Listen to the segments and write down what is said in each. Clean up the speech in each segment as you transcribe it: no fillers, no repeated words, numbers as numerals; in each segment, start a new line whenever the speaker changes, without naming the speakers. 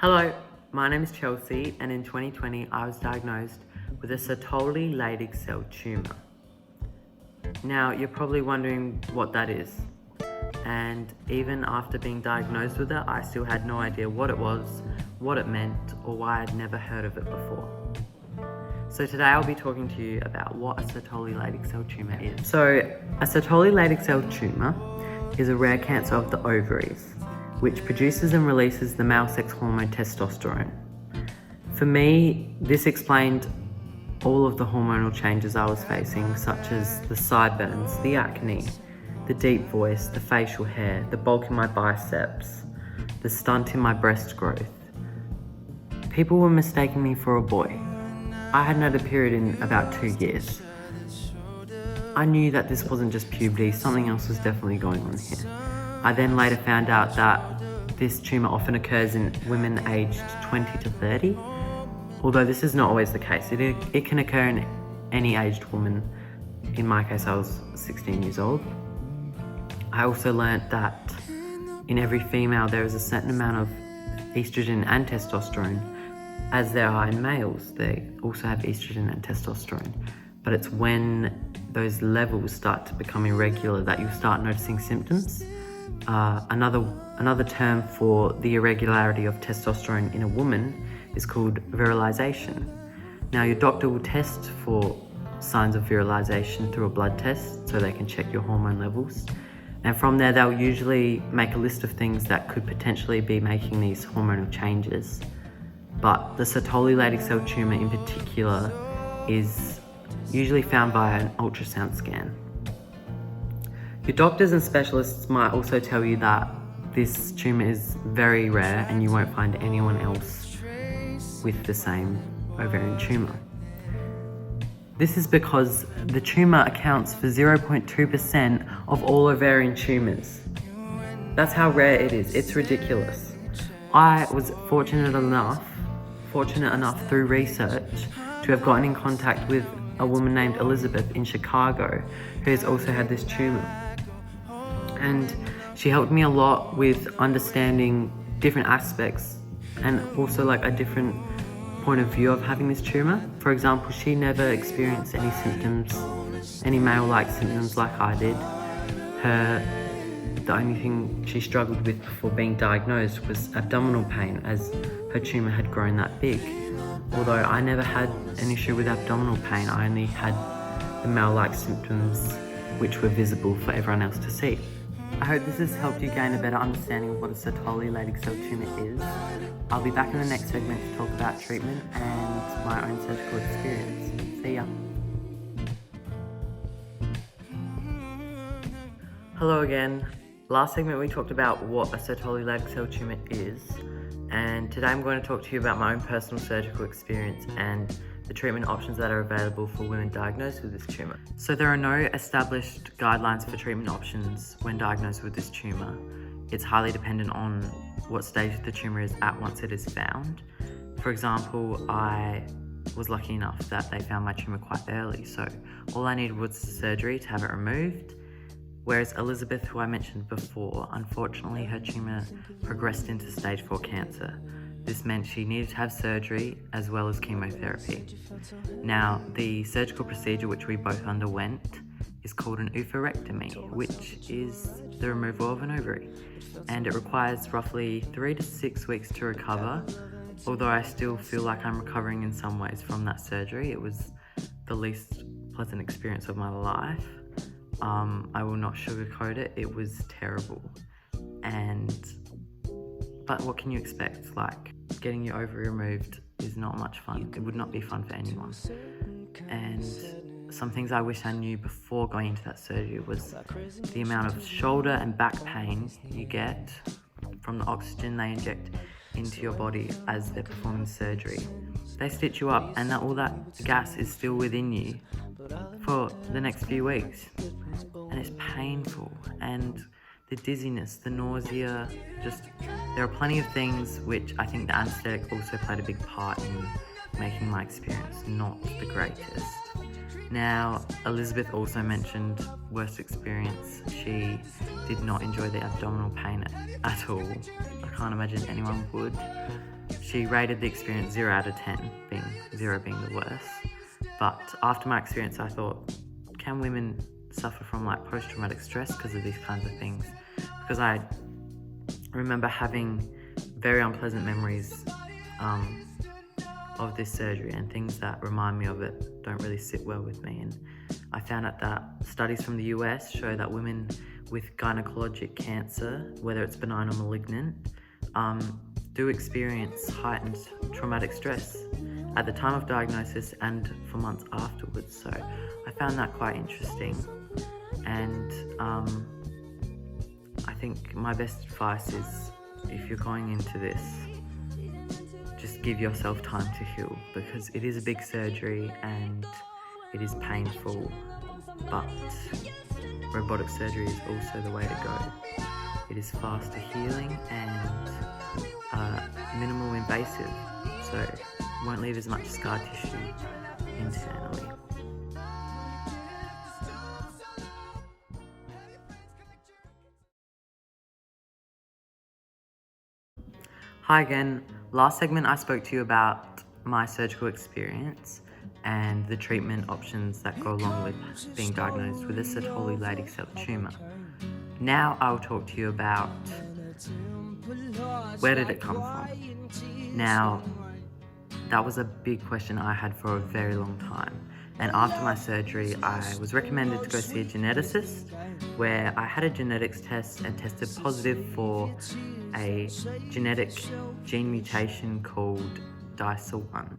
Hello, my name is Chelsea, and in 2020 I was diagnosed with a Sertoli Leydig Cell Tumour. Now, you're probably wondering what that is, and even after being diagnosed with it, I still had no idea what it was, what it meant, or why I'd never heard of it before. So today I'll be talking to you about what a Sertoli Leydig Cell Tumour is. So, a Sertoli Leydig Cell Tumour is a rare cancer of the ovaries, which produces and releases the male sex hormone testosterone. For me, this explained all of the hormonal changes I was facing, such as the sideburns, the acne, the deep voice, the facial hair, the bulk in my biceps, the stunt in my breast growth. People were mistaking me for a boy. I hadn't had a period in about 2 years. I knew that this wasn't just puberty, something else was definitely going on here. I then later found out that this tumour often occurs in women aged 20 to 30, although this is not always the case. It can occur in any aged woman. In my case, I was 16 years old. I also learnt that in every female there is a certain amount of estrogen and testosterone, as there are in males. They also have estrogen and testosterone, but it's when those levels start to become irregular that you start noticing symptoms. Another term for the irregularity of testosterone in a woman is called virilization. Now, your doctor will test for signs of virilization through a blood test so they can check your hormone levels. And from there, they'll usually make a list of things that could potentially be making these hormonal changes. But the Sertoli Leydig Cell Tumour in particular is usually found via an ultrasound scan. Your doctors and specialists might also tell you that this tumour is very rare and you won't find anyone else with the same ovarian tumour. This is because the tumour accounts for 0.2% of all ovarian tumours. That's how rare it is. It's ridiculous. I was fortunate enough through research to have gotten in contact with a woman named Elizabeth in Chicago who has also had this tumour. And she helped me a lot with understanding different aspects and also like a different point of view of having this tumour. For example, she never experienced any symptoms, any male-like symptoms like I did. The only thing she struggled with before being diagnosed was abdominal pain, as her tumour had grown that big. Although I never had an issue with abdominal pain, I only had the male-like symptoms which were visible for everyone else to see. I hope this has helped you gain a better understanding of what a Sertoli Leydig Cell Tumour is. I'll be back in the next segment to talk about treatment and my own surgical experience. See ya. Hello again. Last segment we talked about what a Sertoli Leydig Cell Tumour is, and today I'm going to talk to you about my own personal surgical experience and the treatment options that are available for women diagnosed with this tumour. So there are no established guidelines for treatment options when diagnosed with this tumour. It's highly dependent on what stage the tumour is at once it is found. For example, I was lucky enough that they found my tumour quite early, so all I needed was surgery to have it removed. Whereas Elizabeth, who I mentioned before, unfortunately her tumour progressed into stage 4 cancer. This meant she needed to have surgery as well as chemotherapy. Now, the surgical procedure which we both underwent is called an oophorectomy, which is the removal of an ovary. And it requires roughly 3 to 6 weeks to recover, although I still feel like I'm recovering in some ways from that surgery. It was the least pleasant experience of my life. I will not sugarcoat it, it was terrible. But what can you expect? Like, getting your ovary removed is not much fun. It would not be fun for anyone. And some things I wish I knew before going into that surgery was the amount of shoulder and back pain you get from the oxygen they inject into your body as they're performing surgery. They stitch you up and all that gas is still within you for the next few weeks. And it's painful, and the dizziness, the nausea, there are plenty of things which I think the anaesthetic also played a big part in making my experience not the greatest. Now, Elizabeth also mentioned worst experience. She did not enjoy the abdominal pain at all. I can't imagine anyone would. She rated the experience 0 out of 10, being 0 being the worst. But after my experience, I thought, can women suffer from like post-traumatic stress because of these kinds of things? Because I remember having very unpleasant memories of this surgery, and things that remind me of it don't really sit well with me. And I found out that studies from the US show that women with gynecologic cancer, whether it's benign or malignant, do experience heightened traumatic stress at the time of diagnosis and for months afterwards. So I found that quite interesting, and I think my best advice is, if you're going into this, just give yourself time to heal, because it is a big surgery and it is painful, but robotic surgery is also the way to go. It is faster healing and minimal invasive, so it won't leave as much scar tissue internally. Hi again. Last segment I spoke to you about my surgical experience and the treatment options that go along with being diagnosed with a Sertoli Leydig Cell Tumour. Now I'll talk to you about where did it come from. Now, that was a big question I had for a very long time. And after my surgery, I was recommended to go see a geneticist, where I had a genetics test and tested positive for a genetic gene mutation called DICER1.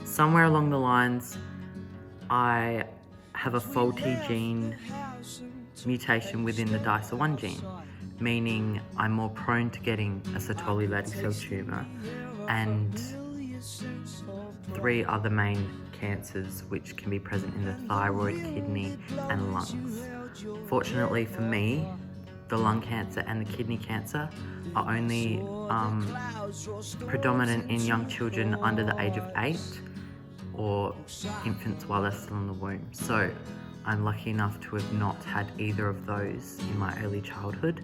Somewhere along the lines, I have a faulty gene mutation within the DICER1 gene, meaning I'm more prone to getting a Sertoli Leydig Cell Tumour and 3 other main cancers which can be present in the thyroid, kidney and lungs. Fortunately for me, the lung cancer and the kidney cancer are only predominant in young children under the age of 8 or infants while they're still in the womb. So I'm lucky enough to have not had either of those in my early childhood.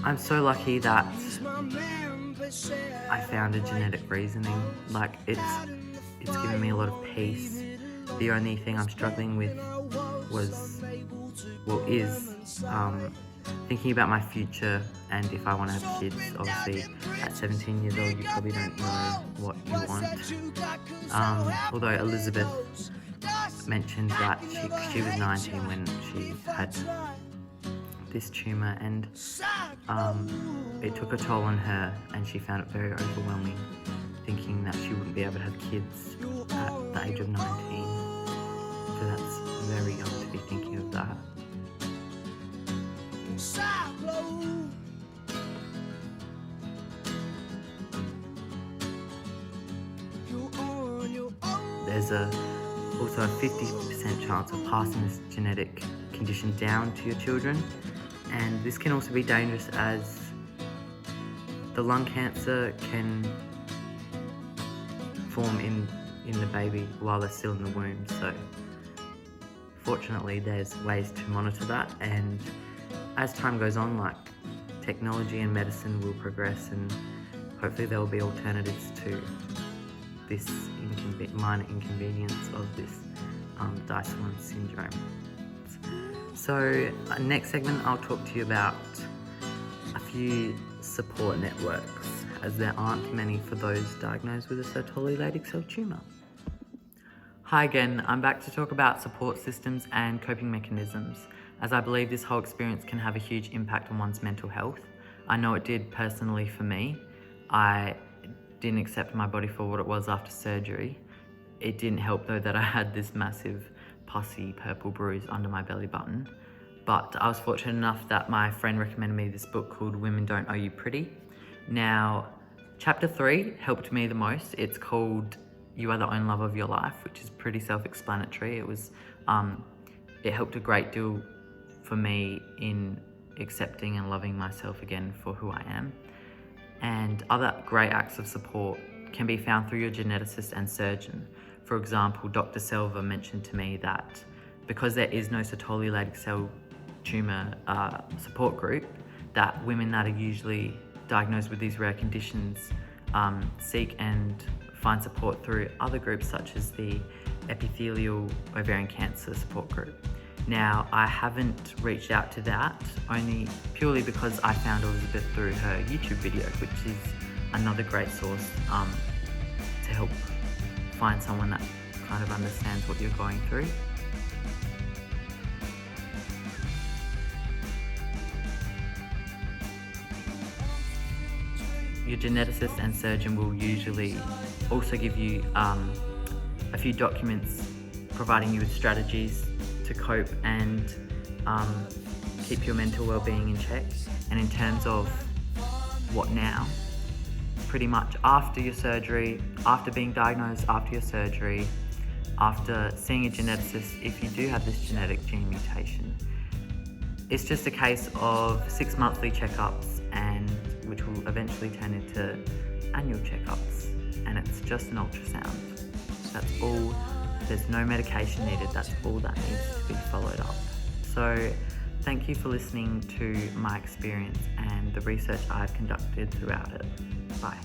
I'm so lucky that I found a genetic reasoning. Like, it's given me a lot of peace. The only thing I'm struggling with is thinking about my future and if I want to have kids. Obviously, at 17 years old, you probably don't know what you want. Although Elizabeth mentioned that she was 19 when she had this tumour, and it took a toll on her, and she found it very overwhelming, thinking that she wouldn't be able to have kids at the age of 19. So that's very young to be thinking of that. There's also a 50% chance of passing this genetic condition down to your children, and this can also be dangerous as the lung cancer can form in the baby while they're still in the womb. So fortunately there's ways to monitor that, and as time goes on, like, technology and medicine will progress, and hopefully there will be alternatives to this minor inconvenience of this DICER1 syndrome. So next segment I'll talk to you about a few support networks, as there aren't many for those diagnosed with a Sertoli Leydig Cell Tumour. Hi again, I'm back to talk about support systems and coping mechanisms, as I believe this whole experience can have a huge impact on one's mental health. I know it did personally for me. I didn't accept my body for what it was after surgery. It didn't help though that I had this massive pussy purple bruise under my belly button. But I was fortunate enough that my friend recommended me this book called Women Don't Owe You Pretty. Now, chapter 3 helped me the most. It's called You Are the Own Love of Your Life, which is pretty self-explanatory. It helped a great deal for me in accepting and loving myself again for who I am. And other great acts of support can be found through your geneticist and surgeon. For example, Dr. Selva mentioned to me that because there is no Sertoli Leydig Cell Tumour support group, that women that are usually diagnosed with these rare conditions seek and find support through other groups such as the epithelial ovarian cancer support group. Now, I haven't reached out to that only purely because I found Elizabeth through her YouTube video, which is another great source to help find someone that kind of understands what you're going through. Your geneticist and surgeon will usually also give you a few documents providing you with strategies to cope and keep your mental well-being in check. And in terms of what now, pretty much after your surgery, after being diagnosed after your surgery, after seeing a geneticist if you do have this genetic gene mutation, it's just a case of 6 monthly checkups, and which will eventually turn into annual checkups, and it's just an ultrasound. That's all. There's no medication needed. That's all that needs to be followed up. So thank you for listening to my experience and the research I've conducted throughout it. Bye.